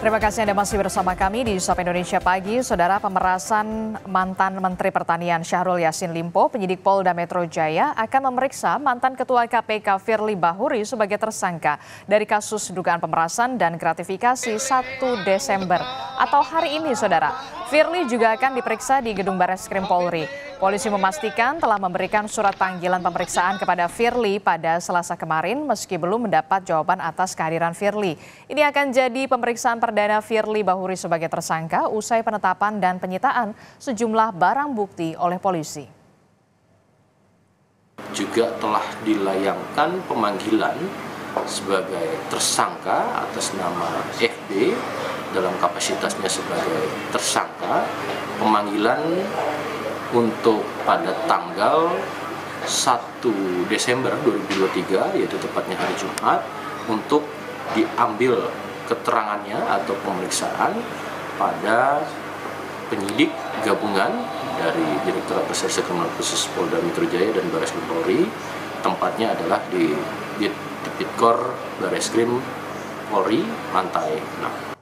Terima kasih Anda masih bersama kami di Sapa Indonesia Pagi. Saudara, pemerasan mantan Menteri Pertanian Syahrul Yassin Limpo, penyidik Polda Metro Jaya akan memeriksa mantan Ketua KPK Firly Bahuri sebagai tersangka dari kasus dugaan pemerasan dan gratifikasi 1 Desember atau hari ini, Saudara. Firly juga akan diperiksa di Gedung Barreskrim Polri. Polisi memastikan telah memberikan surat panggilan pemeriksaan kepada Firly pada Selasa kemarin meski belum mendapat jawaban atas kehadiran Firly. Ini akan jadi pemeriksaan perdana Firly Bahuri sebagai tersangka usai penetapan dan penyitaan sejumlah barang bukti oleh polisi. Juga telah dilayangkan pemanggilan sebagai tersangka atas nama FB dalam kapasitasnya sebagai tersangka. Pemanggilan untuk pada tanggal 1 Desember 2023, yaitu tepatnya hari Jumat, untuk diambil keterangannya atau pemeriksaan pada penyidik gabungan dari Direktorat Reserse Kriminal Khusus Polda Metro Jaya dan Barreskrim Polri. Tempatnya adalah di Tipikor Barreskrim Polri lantai 6.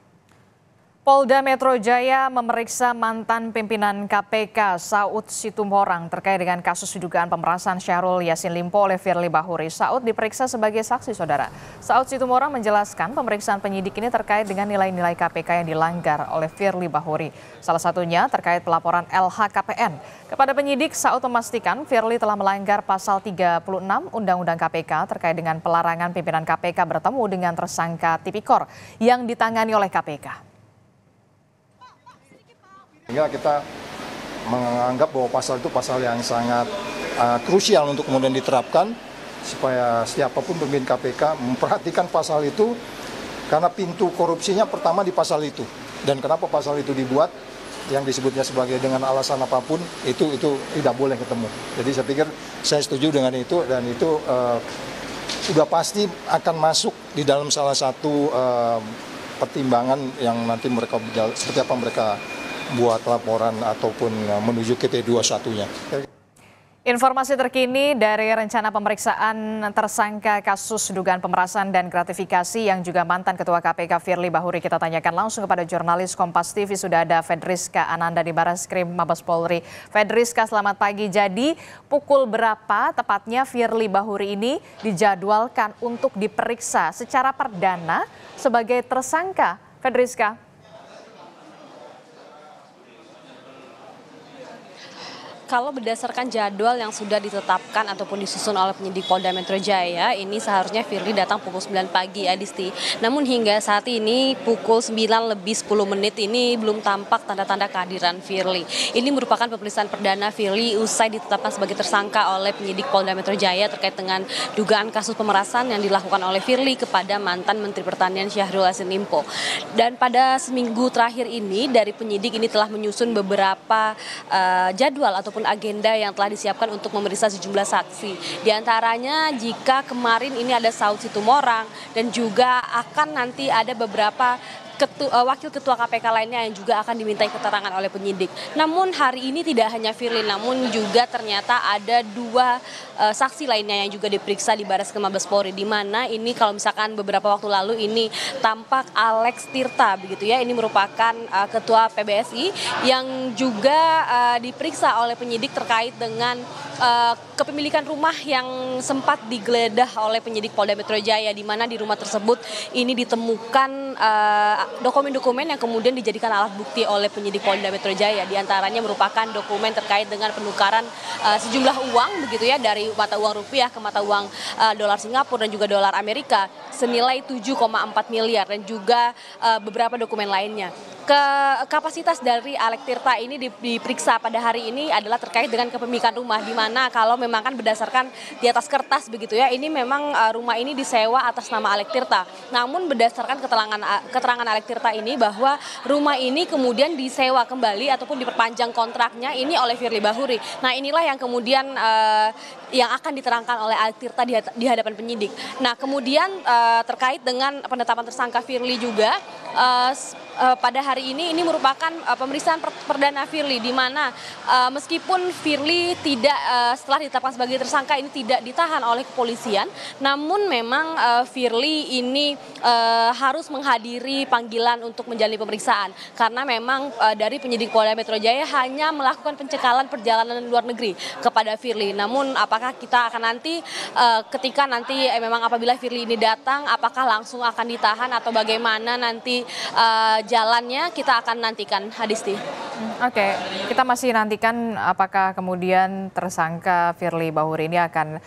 Polda Metro Jaya memeriksa mantan pimpinan KPK Saud Situmorang terkait dengan kasus dugaan pemerasan Syahrul Yassin Limpo oleh Firly Bahuri. Saud diperiksa sebagai saksi, Saudara. Saud Situmorang menjelaskan pemeriksaan penyidik ini terkait dengan nilai-nilai KPK yang dilanggar oleh Firly Bahuri. Salah satunya terkait pelaporan LHKPN. Kepada penyidik, Saud memastikan Firly telah melanggar pasal 36 Undang-Undang KPK terkait dengan pelarangan pimpinan KPK bertemu dengan tersangka Tipikor yang ditangani oleh KPK. Sehingga kita menganggap bahwa pasal itu pasal yang sangat krusial untuk kemudian diterapkan supaya siapapun pemimpin KPK memperhatikan pasal itu karena pintu korupsinya pertama di pasal itu. Dan kenapa pasal itu dibuat yang disebutnya sebagai dengan alasan apapun itu tidak boleh ketemu. Jadi saya pikir saya setuju dengan itu dan itu sudah pasti akan masuk di dalam salah satu pertimbangan yang nanti mereka seperti apa mereka buat laporan ataupun menuju ke P21-nya. Informasi terkini dari rencana pemeriksaan tersangka kasus dugaan pemerasan dan gratifikasi yang juga mantan Ketua KPK Firly Bahuri, kita tanyakan langsung kepada jurnalis Kompas TV. Sudah ada Fedriska Ananda di Barreskrim Mabes Polri. Fedriska, selamat pagi. Jadi pukul berapa tepatnya Firly Bahuri ini dijadwalkan untuk diperiksa secara perdana sebagai tersangka? Fedriska. Kalau berdasarkan jadwal yang sudah ditetapkan ataupun disusun oleh penyidik Polda Metro Jaya, ini seharusnya Firly datang pukul 9 pagi, Adisti. Namun hingga saat ini pukul 9 lebih 10 menit ini belum tampak tanda-tanda kehadiran Firly. Ini merupakan pemeriksaan perdana Firly usai ditetapkan sebagai tersangka oleh penyidik Polda Metro Jaya terkait dengan dugaan kasus pemerasan yang dilakukan oleh Firly kepada mantan Menteri Pertanian Syahrul Yassin Limpo. Dan pada seminggu terakhir ini dari penyidik ini telah menyusun beberapa jadwal ataupun agenda yang telah disiapkan untuk memeriksa sejumlah saksi. Di antaranya jika kemarin ini ada Saud Situmorang dan juga akan nanti ada beberapa wakil ketua KPK lainnya yang juga akan dimintai keterangan oleh penyidik. Namun hari ini tidak hanya Firly, namun juga ternyata ada 2 saksi lainnya yang juga diperiksa di Barreskrim Mabes Polri, di mana ini kalau misalkan beberapa waktu lalu ini tampak Alex Tirta begitu ya, ini merupakan ketua PBSI yang juga diperiksa oleh penyidik terkait dengan kepemilikan rumah yang sempat digeledah oleh penyidik Polda Metro Jaya, di mana di rumah tersebut ini ditemukan dokumen-dokumen yang kemudian dijadikan alat bukti oleh penyidik Polda Metro Jaya. Di antaranya merupakan dokumen terkait dengan penukaran sejumlah uang begitu ya, dari mata uang rupiah ke mata uang dolar Singapura dan juga dolar Amerika senilai 7,4 miliar dan juga beberapa dokumen lainnya. Kapasitas dari Alex Tirta ini diperiksa pada hari ini adalah terkait dengan kepemilikan rumah, di mana kalau memang kan berdasarkan di atas kertas begitu ya, ini memang rumah ini disewa atas nama Alex Tirta. Namun berdasarkan keterangan Alex Tirta ini bahwa rumah ini kemudian disewa kembali ataupun diperpanjang kontraknya ini oleh Firly Bahuri. Nah, inilah yang kemudian yang akan diterangkan oleh Alex Tirta di hadapan penyidik. Nah, kemudian terkait dengan penetapan tersangka Firly juga pada hari ini merupakan pemeriksaan perdana Firly, di mana meskipun Firly tidak setelah ditetapkan sebagai tersangka ini tidak ditahan oleh kepolisian, namun memang Firly ini harus menghadiri panggilan untuk menjalani pemeriksaan karena memang dari penyidik Polda Metro Jaya hanya melakukan pencekalan perjalanan luar negeri kepada Firly. Namun apakah kita akan nanti ketika nanti memang apabila Firly ini datang, apakah langsung akan ditahan atau bagaimana nanti jalannya, kita akan nantikan, Hadisti. Oke, kita masih nantikan apakah kemudian tersangka Firly Bahuri ini akan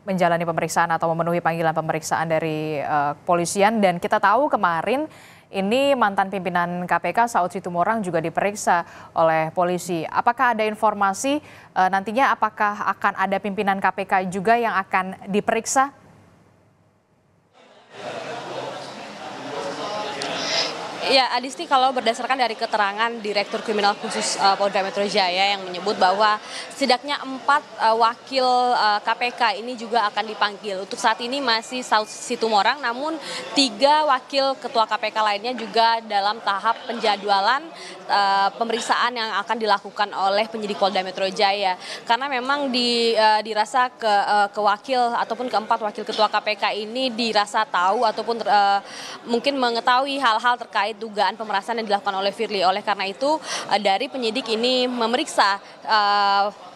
menjalani pemeriksaan atau memenuhi panggilan pemeriksaan dari kepolisian. Dan kita tahu kemarin ini mantan pimpinan KPK Saud Situmorang juga diperiksa oleh polisi. Apakah ada informasi nantinya apakah akan ada pimpinan KPK juga yang akan diperiksa? Ya, Adisti, kalau berdasarkan dari keterangan Direktur Kriminal Khusus Polda Metro Jaya yang menyebut bahwa setidaknya 4 wakil KPK ini juga akan dipanggil. Untuk saat ini masih Saud Situmorang, namun 3 wakil ketua KPK lainnya juga dalam tahap penjadwalan pemeriksaan yang akan dilakukan oleh penyidik Polda Metro Jaya. Karena memang dirasa ke wakil ataupun keempat wakil ketua KPK ini dirasa tahu ataupun mungkin mengetahui hal-hal terkait dugaan pemerasan yang dilakukan oleh Firly. Oleh karena itu dari penyidik ini memeriksa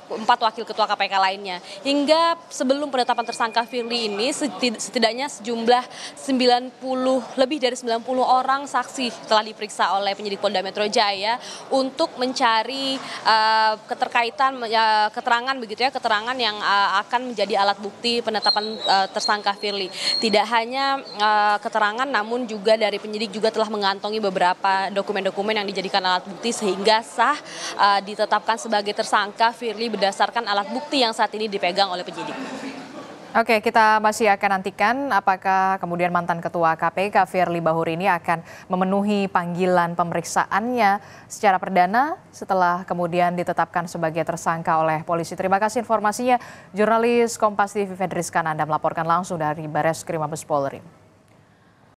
4 wakil ketua KPK lainnya. Hingga sebelum penetapan tersangka Firly ini setidaknya sejumlah lebih dari 90 orang saksi telah diperiksa oleh penyidik Polda Metro Jaya untuk mencari keterkaitan keterangan begitu ya, keterangan yang akan menjadi alat bukti penetapan tersangka Firly. Tidak hanya keterangan, namun juga dari penyidik juga telah mengantongi beberapa dokumen-dokumen yang dijadikan alat bukti sehingga sah ditetapkan sebagai tersangka Firly berdasarkan alat bukti yang saat ini dipegang oleh penyidik. Oke, kita masih akan nantikan apakah kemudian mantan ketua KPK Firly Bahuri ini akan memenuhi panggilan pemeriksaannya secara perdana setelah kemudian ditetapkan sebagai tersangka oleh polisi. Terima kasih informasinya, jurnalis Kompas TV Fedris Kananda melaporkan langsung dari Bareskrim Mabes Polri.